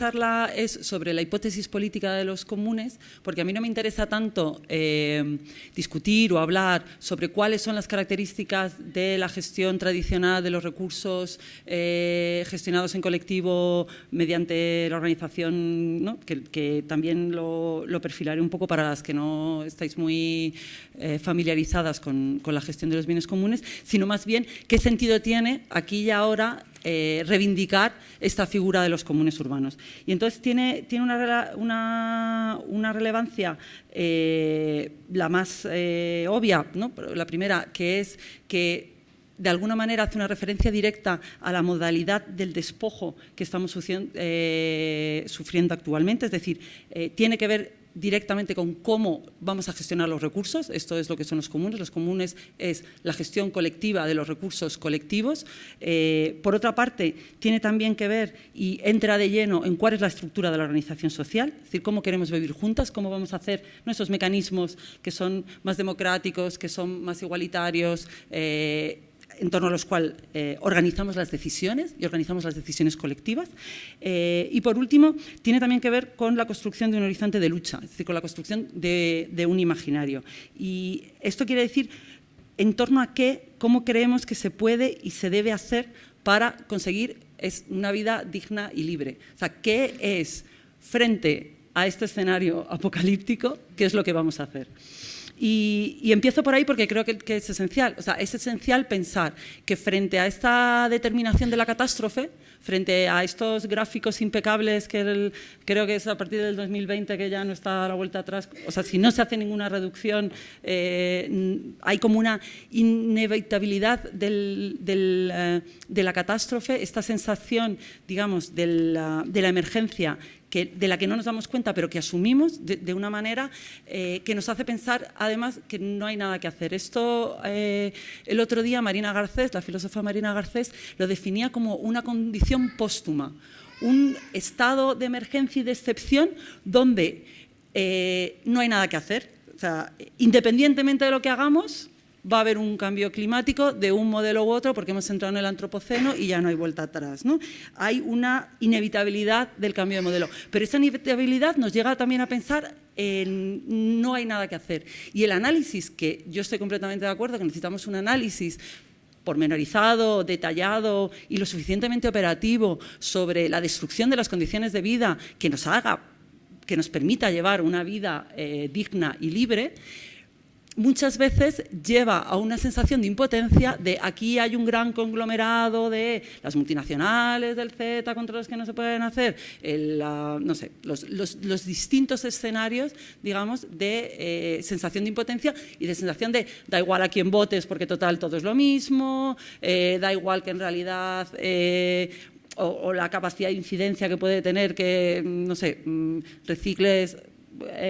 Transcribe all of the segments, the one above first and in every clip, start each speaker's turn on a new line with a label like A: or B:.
A: pensarla es sobre la hipótesis política de los comunes, porque a mí no me interesa tanto discutir o hablar sobre cuáles son las características de la gestión tradicional de los recursos gestionados en colectivo mediante la organización, ¿no? que también lo perfilaré un poco para las que no estáis muy familiarizadas con la gestión de los bienes comunes, sino más bien qué sentido tiene aquí y ahora reivindicar esta figura de los comunes urbanos. Y entonces tiene una relevancia, la más obvia, ¿no? La primera, que es que de alguna manera hace una referencia directa a la modalidad del despojo que estamos sufriendo actualmente, es decir, tiene que ver directamente con cómo vamos a gestionar los recursos. Esto es lo que son los comunes. Los comunes es la gestión colectiva de los recursos colectivos. Por otra parte, tiene también que ver y entra de lleno en cuál es la estructura de la organización social, es decir, cómo queremos vivir juntas, cómo vamos a hacer nuestros mecanismos que son más democráticos, que son más igualitarios, en torno a los cuales organizamos las decisiones y organizamos las decisiones colectivas. Y, por último, tiene también que ver con la construcción de un horizonte de lucha, es decir, con la construcción de un imaginario. Y esto quiere decir en torno a cómo creemos que se puede y se debe hacer para conseguir una vida digna y libre. O sea, ¿qué es, frente a este escenario apocalíptico, qué es lo que vamos a hacer? Y empiezo por ahí porque creo que es esencial. O sea, es esencial pensar que frente a esta determinación de la catástrofe, frente a estos gráficos impecables que creo que es a partir del 2020 que ya no está a la vuelta atrás, o sea, si no se hace ninguna reducción, hay como una inevitabilidad de la catástrofe, esta sensación, digamos, de la emergencia, de la que no nos damos cuenta, pero que asumimos de una manera que nos hace pensar, además, que no hay nada que hacer. Esto, el otro día, Marina Garcés, la filósofa Marina Garcés, lo definía como una condición póstuma, un estado de emergencia y de excepción donde no hay nada que hacer. O sea, independientemente de lo que hagamos, va a haber un cambio climático de un modelo u otro porque hemos entrado en el antropoceno y ya no hay vuelta atrás, ¿no? Hay una inevitabilidad del cambio de modelo, pero esa inevitabilidad nos llega también a pensar en no hay nada que hacer. Y el análisis, que yo estoy completamente de acuerdo, que necesitamos un análisis pormenorizado, detallado y lo suficientemente operativo sobre la destrucción de las condiciones de vida que nos permita llevar una vida digna y libre, muchas veces lleva a una sensación de impotencia de aquí hay un gran conglomerado de las multinacionales del Z contra los que no se pueden hacer, no sé, los distintos escenarios, digamos, de sensación de impotencia y de sensación de da igual a quién votes porque total todo es lo mismo, da igual que en realidad o la capacidad de incidencia que puede tener que, no sé, recicles,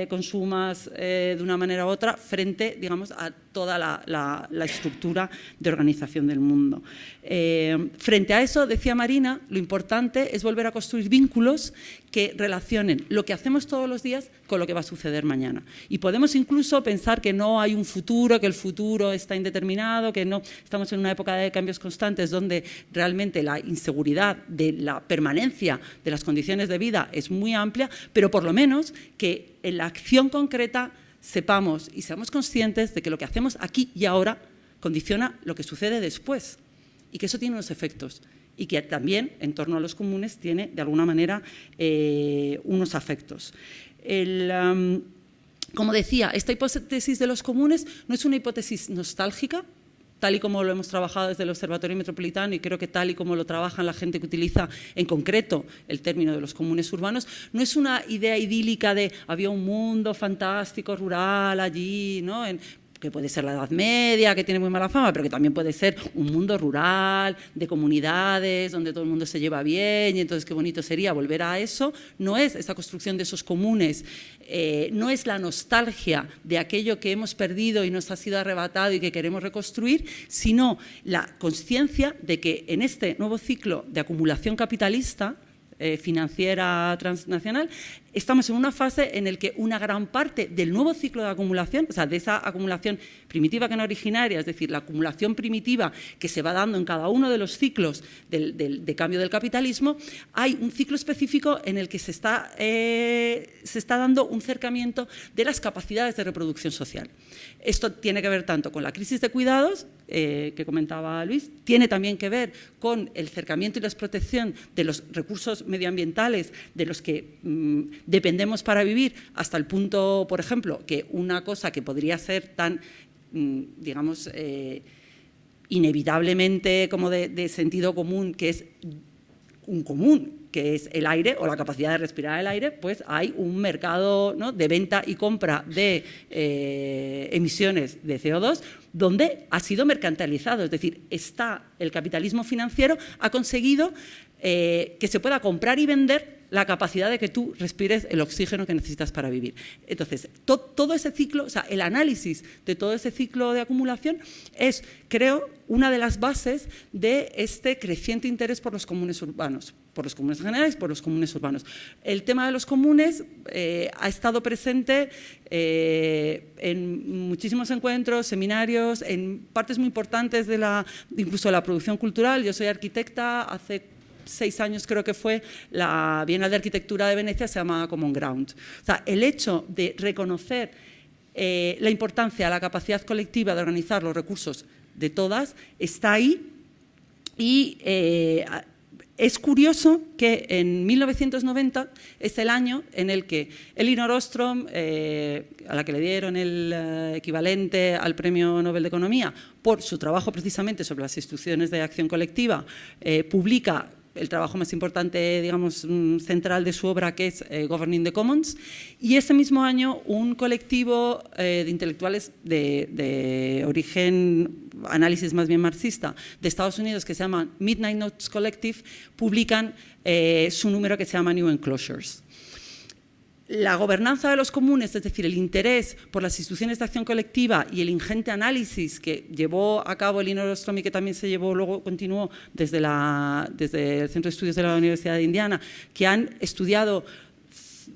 A: consumas de una manera u otra frente, digamos, a toda la estructura de organización del mundo. Frente a eso, decía Marina, lo importante es volver a construir vínculos que relacionen lo que hacemos todos los días con lo que va a suceder mañana. Y podemos incluso pensar que no hay un futuro, que el futuro está indeterminado, que no estamos en una época de cambios constantes donde realmente la inseguridad de la permanencia de las condiciones de vida es muy amplia, pero por lo menos que en la acción concreta sepamos y seamos conscientes de que lo que hacemos aquí y ahora condiciona lo que sucede después y que eso tiene unos efectos y que también en torno a los comunes tiene de alguna manera unos afectos. Como decía, esta hipótesis de los comunes no es una hipótesis nostálgica, tal y como lo hemos trabajado desde el Observatorio Metropolitano y creo que tal y como lo trabajan la gente que utiliza en concreto el término de los comunes urbanos, no es una idea idílica de había un mundo fantástico rural allí, ¿no? Que puede ser la Edad Media, que tiene muy mala fama, pero que también puede ser un mundo rural, de comunidades, donde todo el mundo se lleva bien y entonces qué bonito sería volver a eso. No es esa construcción de esos comunes, no es la nostalgia de aquello que hemos perdido y nos ha sido arrebatado y que queremos reconstruir, sino la conciencia de que en este nuevo ciclo de acumulación capitalista, financiera transnacional, estamos en una fase en la que una gran parte del nuevo ciclo de acumulación, o sea, de esa acumulación primitiva que no originaria, es decir, la acumulación primitiva que se va dando en cada uno de los ciclos de cambio del capitalismo, hay un ciclo específico en el que se está dando un cercamiento de las capacidades de reproducción social. Esto tiene que ver tanto con la crisis de cuidados, que comentaba Luis, tiene también que ver con el cercamiento y la protección de los recursos medioambientales de los que dependemos para vivir, hasta el punto, por ejemplo, que una cosa que podría ser tan, digamos, inevitablemente como de sentido común, que es un común, que es el aire o la capacidad de respirar el aire, pues hay un mercado, ¿no?, de venta y compra de emisiones de CO2 donde ha sido mercantilizado, es decir, el capitalismo financiero ha conseguido que se pueda comprar y vender la capacidad de que tú respires el oxígeno que necesitas para vivir. Entonces, todo ese ciclo, o sea, el análisis de todo ese ciclo de acumulación es, creo, una de las bases de este creciente interés por los comunes urbanos, por los comunes generales, por los comunes urbanos. El tema de los comunes ha estado presente en muchísimos encuentros, seminarios, en partes muy importantes incluso de la producción cultural. Yo soy arquitecta, hace 6 años creo que fue, la Bienal de Arquitectura de Venecia se llama Common Ground. O sea, el hecho de reconocer la importancia, la capacidad colectiva de organizar los recursos de todas está ahí, y es curioso que en 1990 es el año en el que Elinor Ostrom, a la que le dieron el equivalente al Premio Nobel de Economía por su trabajo precisamente sobre las instituciones de acción colectiva, publica el trabajo más importante, digamos, central de su obra, que es Governing the Commons, y ese mismo año un colectivo de intelectuales de origen, análisis más bien marxista, de Estados Unidos, que se llama Midnight Notes Collective, publican su número que se llama New Enclosures. La gobernanza de los comunes, es decir, el interés por las instituciones de acción colectiva y el ingente análisis que llevó a cabo Elinor Ostrom y que también se llevó, luego continuó desde el Centro de Estudios de la Universidad de Indiana, que han estudiado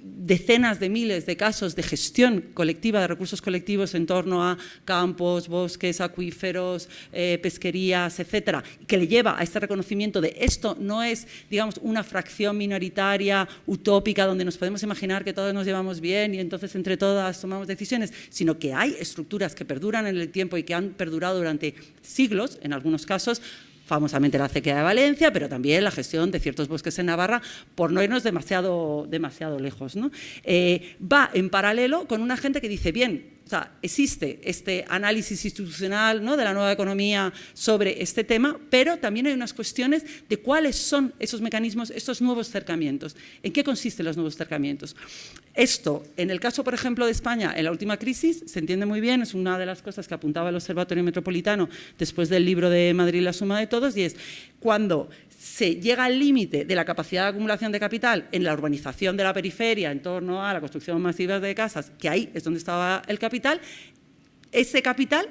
A: decenas de miles de casos de gestión colectiva de recursos colectivos en torno a campos, bosques, acuíferos, pesquerías, etcétera, que le lleva a este reconocimiento de esto no es, digamos, una fracción minoritaria, utópica, donde nos podemos imaginar que todos nos llevamos bien y entonces entre todas tomamos decisiones, sino que hay estructuras que perduran en el tiempo y que han perdurado durante siglos, en algunos casos, famosamente la acequia de Valencia, pero también la gestión de ciertos bosques en Navarra, por no irnos demasiado lejos, ¿no? Va en paralelo con una gente que dice, bien, o sea, existe este análisis institucional, ¿no?, de la nueva economía sobre este tema, pero también hay unas cuestiones de cuáles son esos mecanismos, estos nuevos cercamientos. ¿En qué consisten los nuevos cercamientos? Esto, en el caso, por ejemplo, de España, en la última crisis, se entiende muy bien, es una de las cosas que apuntaba el Observatorio Metropolitano después del libro de Madrid, La suma de todos, y es cuando se llega al límite de la capacidad de acumulación de capital en la urbanización de la periferia en torno a la construcción masiva de casas, que ahí es donde estaba el capital, ese capital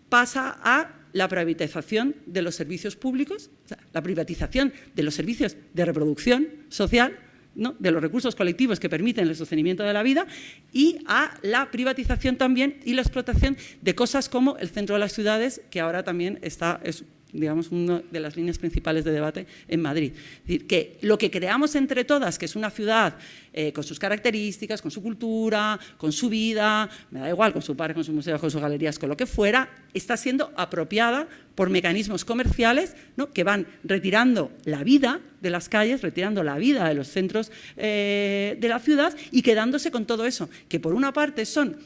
A: pasa a la privatización de los servicios públicos, o sea, la privatización de los servicios de reproducción social, ¿no?, de los recursos colectivos que permiten el sostenimiento de la vida, y a la privatización también y la explotación de cosas como el centro de las ciudades, que ahora también es, digamos, una de las líneas principales de debate en Madrid. Es decir, que lo que creamos entre todas, que es una ciudad con sus características, con su cultura, con su vida, me da igual, con su parque, con sus museos, con sus galerías, con lo que fuera, está siendo apropiada por mecanismos comerciales, ¿no?, que van retirando la vida de las calles, retirando la vida de los centros de la ciudad y quedándose con todo eso, que por una parte son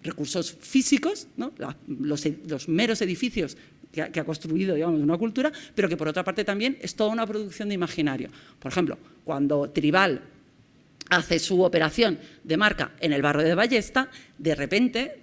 A: recursos físicos, ¿no?, los meros edificios que ha construido, digamos, una cultura, pero que por otra parte también es toda una producción de imaginario. Por ejemplo, cuando Tribal hace su operación de marca en el barrio de Ballesta, de repente,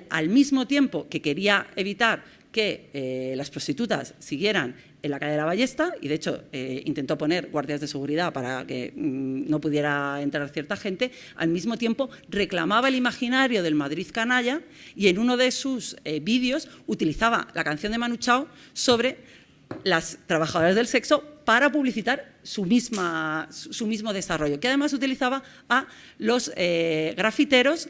A: al mismo tiempo que quería evitar que las prostitutas siguieran en la calle de la Ballesta, y de hecho intentó poner guardias de seguridad para que no pudiera entrar cierta gente, al mismo tiempo reclamaba el imaginario del Madrid canalla, y en uno de sus vídeos utilizaba la canción de Manu Chao sobre las trabajadoras del sexo para publicitar su mismo desarrollo, que además utilizaba a los grafiteros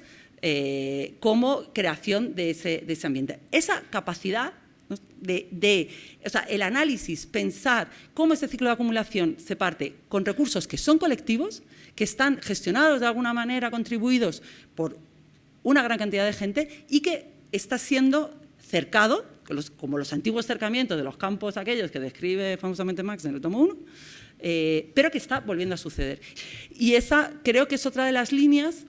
A: como creación de ese ambiente. Esa capacidad, ¿no?, o sea, el análisis, pensar cómo ese ciclo de acumulación se parte con recursos que son colectivos, que están gestionados de alguna manera, contribuidos por una gran cantidad de gente y que está siendo cercado, como los antiguos cercamientos de los campos aquellos que describe famosamente Marx en el tomo 1, pero que está volviendo a suceder. Y esa creo que es otra de las líneas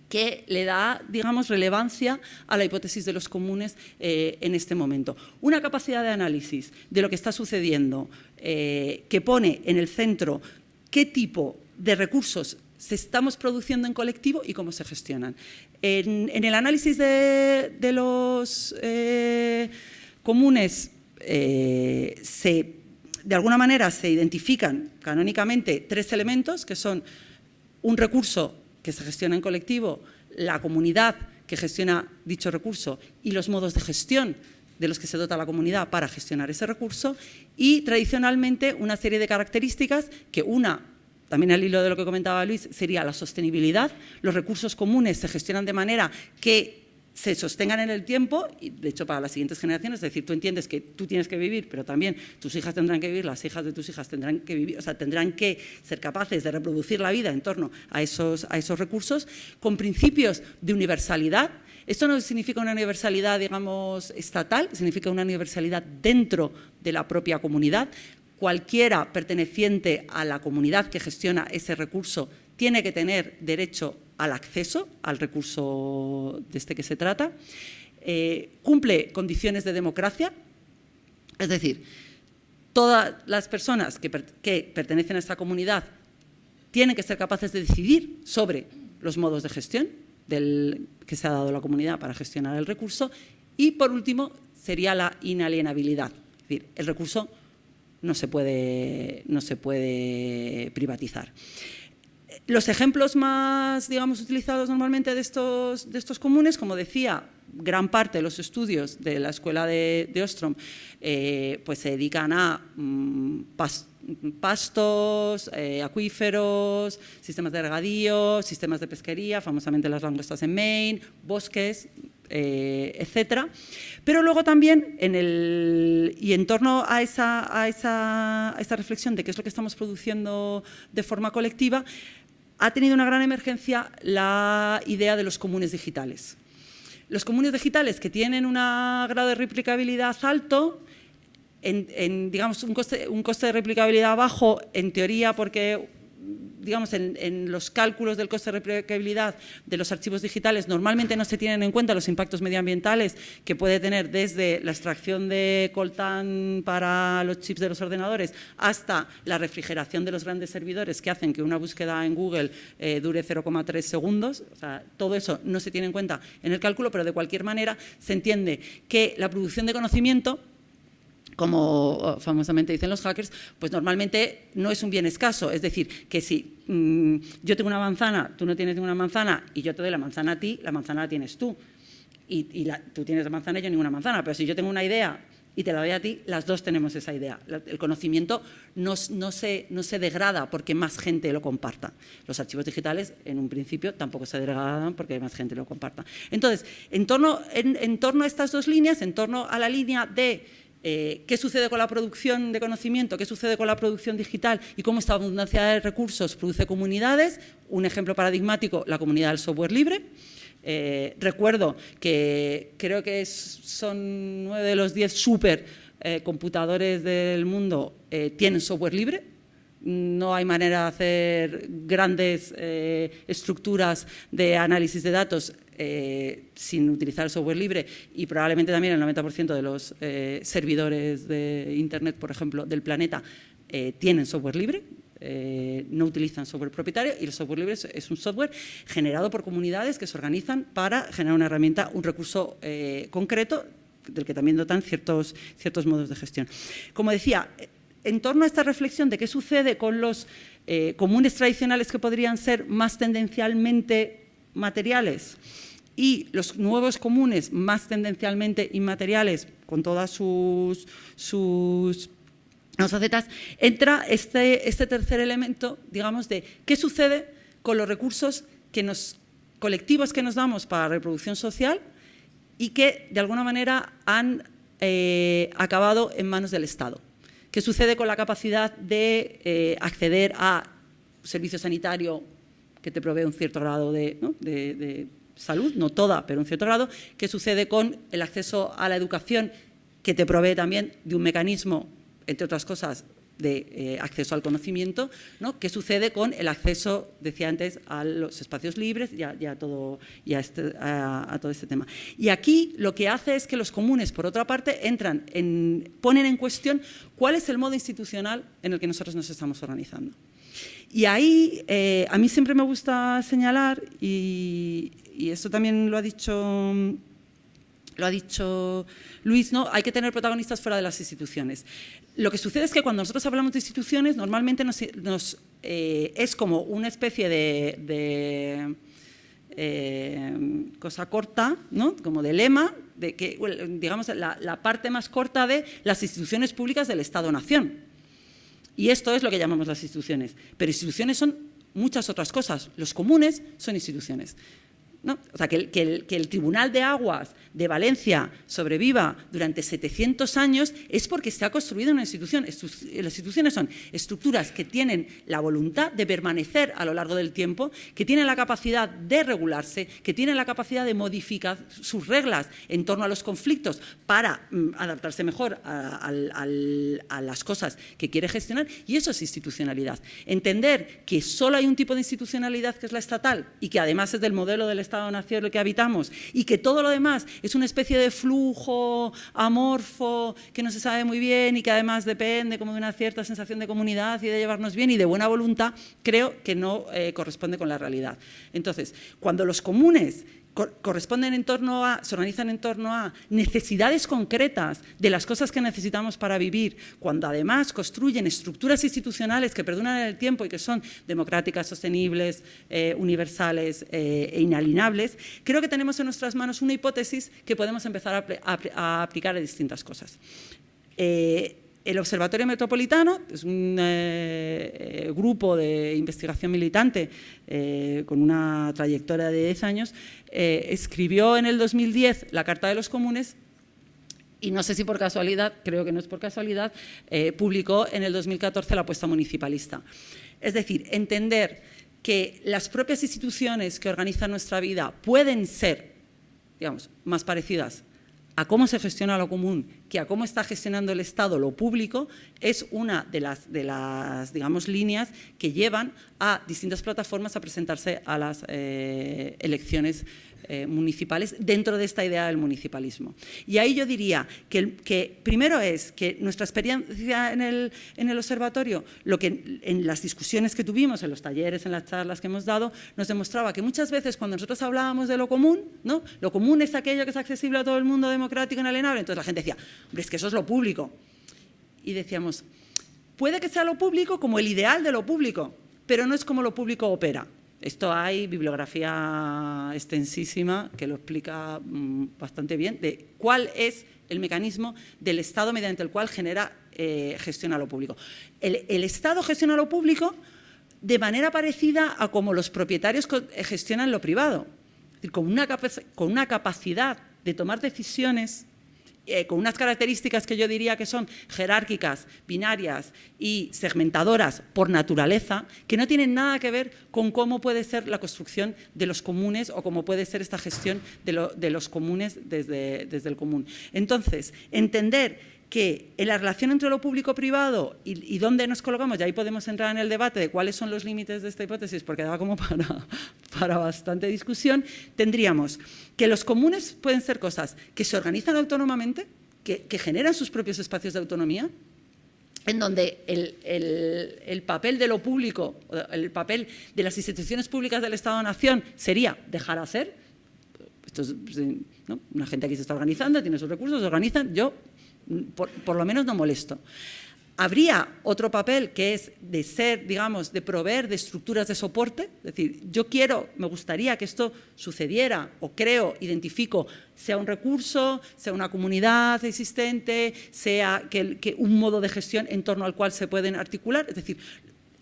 A: que le da, digamos, relevancia a la hipótesis de los comunes en este momento. Una capacidad de análisis de lo que está sucediendo que pone en el centro qué tipo de recursos se estamos produciendo en colectivo y cómo se gestionan. En el análisis de los comunes de alguna manera se identifican canónicamente 3 elementos, que son un recurso que se gestiona en colectivo, la comunidad que gestiona dicho recurso y los modos de gestión de los que se dota la comunidad para gestionar ese recurso, y tradicionalmente una serie de características que también al hilo de lo que comentaba Luis, sería la sostenibilidad. Los recursos comunes se gestionan de manera que se sostengan en el tiempo, y de hecho para las siguientes generaciones, es decir, tú entiendes que tú tienes que vivir, pero también tus hijas tendrán que vivir, las hijas de tus hijas tendrán que vivir, o sea, tendrán que ser capaces de reproducir la vida en torno a esos recursos, con principios de universalidad. Esto no significa una universalidad, digamos, estatal, significa una universalidad dentro de la propia comunidad. Cualquiera perteneciente a la comunidad que gestiona ese recurso tiene que tener derecho al acceso al recurso de este que se trata. Cumple condiciones de democracia, es decir, todas las personas que pertenecen a esta comunidad tienen que ser capaces de decidir sobre los modos de gestión que se ha dado a la comunidad para gestionar el recurso. Y, por último, sería la inalienabilidad, es decir, el recurso no se puede privatizar. Los ejemplos más, digamos, utilizados normalmente de estos comunes, como decía, gran parte de los estudios de la escuela de Ostrom pues se dedican a pastos, acuíferos, sistemas de regadío, sistemas de pesquería, famosamente las langostas en Maine, bosques, etcétera. Pero luego también, y en torno a esa reflexión de qué es lo que estamos produciendo de forma colectiva, ha tenido una gran emergencia la idea de los comunes digitales. Los comunes digitales que tienen un grado de replicabilidad alto, digamos, un coste de replicabilidad bajo, en teoría, porque digamos, en los cálculos del coste de replicabilidad de los archivos digitales normalmente no se tienen en cuenta los impactos medioambientales que puede tener desde la extracción de coltán para los chips de los ordenadores hasta la refrigeración de los grandes servidores que hacen que una búsqueda en Google dure 0,3 segundos. O sea, todo eso no se tiene en cuenta en el cálculo, pero de cualquier manera se entiende que la producción de conocimiento, como famosamente dicen los hackers, pues normalmente no es un bien escaso. Es decir, que si yo tengo una manzana, tú no tienes ninguna manzana y yo te doy la manzana a ti, la manzana la tienes tú. Y tú tienes la manzana y yo ninguna manzana. Pero si yo tengo una idea y te la doy a ti, las dos tenemos esa idea. El conocimiento no se degrada porque más gente lo comparta. Los archivos digitales, en un principio, tampoco se degradan porque más gente lo comparta. Entonces, en torno a estas dos líneas, en torno a la línea de qué sucede con la producción de conocimiento, qué sucede con la producción digital y cómo esta abundancia de recursos produce comunidades. Un ejemplo paradigmático, la comunidad del software libre. Recuerdo que creo que son 9 de los 10 supercomputadores del mundo tienen software libre. No hay manera de hacer grandes estructuras de análisis de datos sin utilizar software libre, y probablemente también el 90% de los servidores de Internet, por ejemplo, del planeta tienen software libre. No utilizan software propietario, y el software libre es un software generado por comunidades que se organizan para generar una herramienta, un recurso concreto del que también dotan ciertos modos de gestión. Como decía, en torno a esta reflexión de qué sucede con los comunes tradicionales que podrían ser más tendencialmente materiales y los nuevos comunes más tendencialmente inmateriales, con todas sus los AZ, entra este tercer elemento, digamos, de qué sucede con los recursos colectivos que nos damos para la reproducción social y que, de alguna manera, han acabado en manos del Estado. ¿Qué sucede con la capacidad de acceder a servicio sanitario que te provee un cierto grado de salud? No toda, pero un cierto grado. ¿Qué sucede con el acceso a la educación que te provee también de un mecanismo, entre otras cosas, de acceso al conocimiento, ¿no? ¿Qué sucede con el acceso, decía antes, a los espacios libres y a todo este tema? Y aquí lo que hace es que los comunes, por otra parte, ponen en cuestión cuál es el modo institucional en el que nosotros nos estamos organizando. Y ahí a mí siempre me gusta señalar, y esto también lo ha dicho Luis, ¿no? Hay que tener protagonistas fuera de las instituciones. Lo que sucede es que cuando nosotros hablamos de instituciones, normalmente es como una especie de cosa corta, ¿no? Como de lema, de que, digamos, la parte más corta de las instituciones públicas del Estado-Nación. Y esto es lo que llamamos las instituciones. Pero instituciones son muchas otras cosas. Los comunes son instituciones, ¿no? O sea, que el Tribunal de Aguas de Valencia sobreviva durante 700 años es porque se ha construido una institución. Las instituciones son estructuras que tienen la voluntad de permanecer a lo largo del tiempo, que tienen la capacidad de regularse, que tienen la capacidad de modificar sus reglas en torno a los conflictos para adaptarse mejor a las cosas que quiere gestionar, y eso es institucionalidad. Entender que solo hay un tipo de institucionalidad, que es la estatal, y que además es del modelo del Estado-Nación el que habitamos, y que todo lo demás es una especie de flujo amorfo que no se sabe muy bien y que además depende como de una cierta sensación de comunidad y de llevarnos bien y de buena voluntad, creo que no corresponde con la realidad. Entonces, cuando los comunes se organizan en torno a necesidades concretas de las cosas que necesitamos para vivir, cuando además construyen estructuras institucionales que perduran en el tiempo y que son democráticas, sostenibles, universales e inalienables, creo que tenemos en nuestras manos una hipótesis que podemos empezar a aplicar a distintas cosas. El Observatorio Metropolitano es un grupo de investigación militante con una trayectoria de 10 años, escribió en el 2010 la Carta de los Comunes y no sé si por casualidad, creo que no es por casualidad, publicó en el 2014 la apuesta municipalista. Es decir, entender que las propias instituciones que organizan nuestra vida pueden ser, digamos, más parecidas a cómo se gestiona lo común que a cómo está gestionando el Estado lo público, es una de las digamos, líneas que llevan a distintas plataformas a presentarse a las elecciones municipales dentro de esta idea del municipalismo. Y ahí yo diría que primero es que nuestra experiencia en el observatorio, lo que en las discusiones que tuvimos, en los talleres, en las charlas que hemos dado, nos demostraba que muchas veces cuando nosotros hablábamos de lo común, ¿no? Lo común es aquello que es accesible a todo el mundo, democrático, inalienable, entonces la gente decía, hombre, es que eso es lo público. Y decíamos, puede que sea lo público como el ideal de lo público, pero no es como lo público opera. Esto hay bibliografía extensísima que lo explica bastante bien, de cuál es el mecanismo del Estado mediante el cual gestiona lo público. El Estado gestiona lo público de manera parecida a como los propietarios gestionan lo privado, es decir, con una capacidad de tomar decisiones con unas características que yo diría que son jerárquicas, binarias y segmentadoras por naturaleza, que no tienen nada que ver con cómo puede ser la construcción de los comunes o cómo puede ser esta gestión de los comunes desde el común. Entonces, entender que en la relación entre lo público-privado y dónde nos colocamos, y ahí podemos entrar en el debate de cuáles son los límites de esta hipótesis, porque da como para bastante discusión, tendríamos que los comunes pueden ser cosas que se organizan autónomamente, que generan sus propios espacios de autonomía, en donde el papel de lo público, el papel de las instituciones públicas del Estado-Nación sería dejar hacer. Esto es, ¿no? Una gente aquí se está organizando, tiene sus recursos, se organizan, yo por lo menos no molesto. Habría otro papel que es de ser, digamos, de proveer de estructuras de soporte, es decir, me gustaría que esto sucediera, o creo, identifico, sea un recurso, sea una comunidad existente, sea que un modo de gestión en torno al cual se pueden articular, es decir,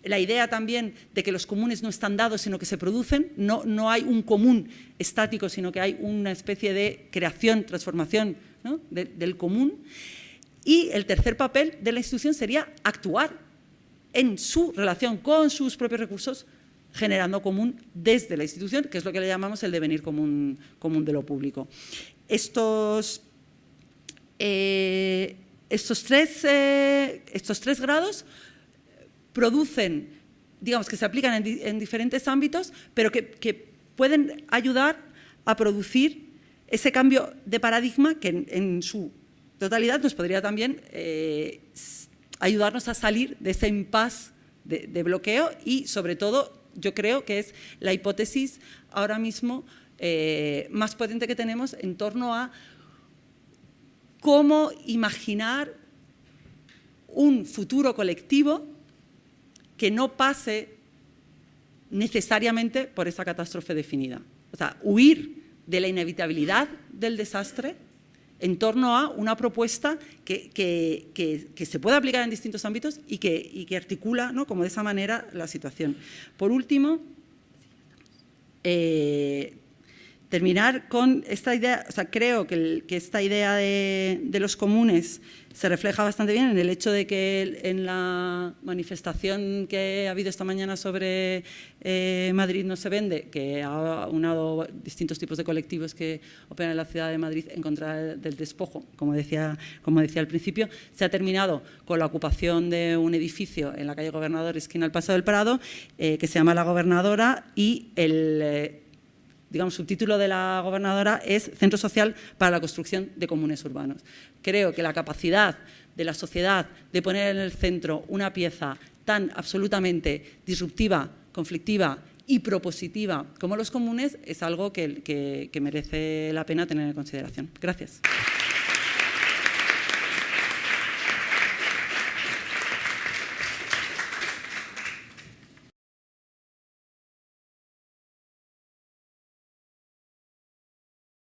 A: la idea también de que los comunes no están dados, sino que se producen, no hay un común estático, sino que hay una especie de creación, transformación, ¿no?, del común. Y el tercer papel de la institución sería actuar en su relación con sus propios recursos, generando común desde la institución, que es lo que le llamamos el devenir común de lo público. Estos tres grados producen, digamos, que se aplican en diferentes ámbitos, pero que pueden ayudar a producir ese cambio de paradigma que en su totalidad nos podría también ayudarnos a salir de ese impasse de bloqueo y, sobre todo, yo creo que es la hipótesis ahora mismo más potente que tenemos en torno a cómo imaginar un futuro colectivo que no pase necesariamente por esa catástrofe definida. O sea, huir de la inevitabilidad del desastre en torno a una propuesta que se puede aplicar en distintos ámbitos y que articula, ¿no?, como de esa manera la situación. Por último, terminar con esta idea, o sea, creo que esta idea de los comunes se refleja bastante bien en el hecho de que en la manifestación que ha habido esta mañana sobre Madrid no se vende, que ha unado distintos tipos de colectivos que operan en la ciudad de Madrid en contra del despojo, como decía al principio, se ha terminado con la ocupación de un edificio en la calle Gobernador, esquina al Paso del Prado, que se llama La Gobernadora, y el subtítulo de la gobernadora es Centro Social para la Construcción de Comunes Urbanos. Creo que la capacidad de la sociedad de poner en el centro una pieza tan absolutamente disruptiva, conflictiva y propositiva como los comunes es algo que merece la pena tener en consideración. Gracias.